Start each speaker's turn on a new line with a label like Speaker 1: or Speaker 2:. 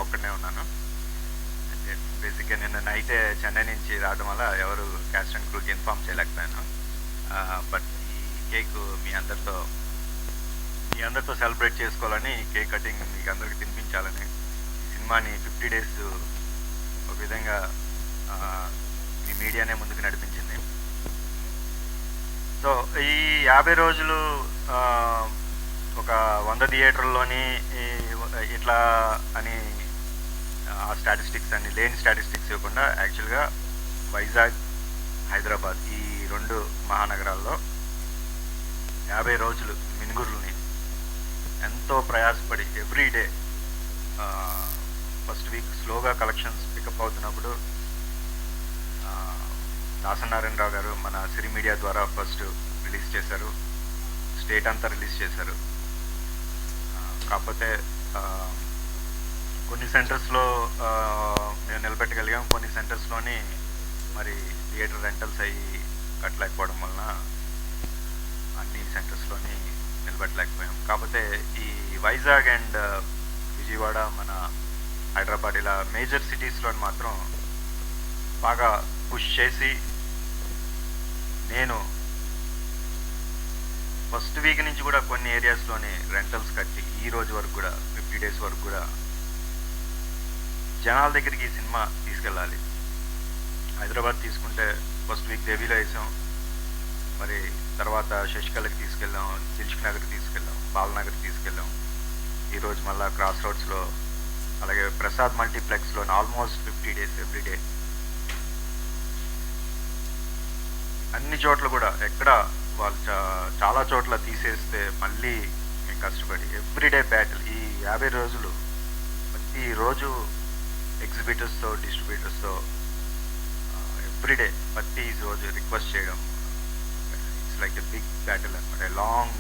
Speaker 1: ఒక్కడినే ఉన్నాను. అంటే బేసిక్‌గా నిన్న నైటే చెన్నై నుంచి రావడం వల్ల ఎవరు క్యాస్ట్ అండ్ క్రూకి ఇన్ఫార్మ్ చేయలేకపోయాను. బట్ ఈ కేకు మీ అందరితో సెలబ్రేట్ చేసుకోవాలని కేక్ కటింగ్ మీకు అందరికి తినిపించాలని ఈ సినిమాని 50 డేస్ ఒక విధంగా మీ మీడియానే ముందుకు నడిపించింది. సో ఈ 50 రోజులు ఒక 100 థియేటర్‌ల్లోని ఇట్లా అని ఆ స్టాటిస్టిక్స్ అన్ని లేని స్టాటిస్టిక్స్ ఇవ్వకుండా యాక్చువల్‌గా వైజాగ్, హైదరాబాద్ ఈ 2 మహానగరాల్లో 50 రోజులు మినుగురుల్ని ఎంతో ప్రయాసపడి ఎవ్రీ డే ఫస్ట్ వీక్ స్లోగా కలెక్షన్స్ పికప్ అవుతున్నప్పుడు దాసనారాయణరావు గారు మన సిరి మీడియా ద్వారా ఫస్ట్ రిలీజ్ చేశారు. స్టేట్ అంతా రిలీజ్ చేశారు. కాకపోతే కొన్ని సెంటర్స్లో మేము నిలబెట్టగలిగాం. కొన్ని సెంటర్స్లోని మరి థియేటర్ రెంటల్స్ అయ్యి కట్టలేకపోవడం వలన అన్ని సెంటర్స్లోని నిలబెట్టలేకపోయాం. కాకపోతే ఈ వైజాగ్ అండ్ విజయవాడ, మన హైదరాబాద్ ఇలా మేజర్ సిటీస్లో మాత్రం బాగా పుష్ చేసి నేను ఫస్ట్ వీక్ నుంచి కూడా కొన్ని ఏరియాస్లోని రెంటల్స్ కట్టి ఈ రోజు వరకు కూడా 50 డేస్ వరకు కూడా జనాల దగ్గరికి ఈ సినిమా తీసుకెళ్ళాలి. హైదరాబాద్ తీసుకుంటే ఫస్ట్ వీక్ దేవిలో వేసాం, మరి తర్వాత శశికళకి తీసుకెళ్ళాం, దిల్షుక్ నగర్ తీసుకెళ్ళాం, బాలనగర్ తీసుకెళ్ళాం. ఈరోజు మళ్ళీ క్రాస్ రోడ్స్లో, అలాగే ప్రసాద్ మల్టీప్లెక్స్లో ఆల్మోస్ట్ 50 డేస్ ఎవ్రీ డే. అన్ని చోట్ల కూడా ఎక్కడ వాళ్ళు చాలా చోట్ల తీసేస్తే మళ్ళీ మేము కష్టపడి ఎవ్రీడే బ్యాటిల్ ఈ 50 రోజులు ప్రతిరోజు ఎగ్జిబిటర్స్తో, డిస్ట్రిబ్యూటర్స్తో ఎవ్రీడే ప్రతి రోజు రిక్వెస్ట్ చేయడం. It's like a big battle అనమాట, లాంగ్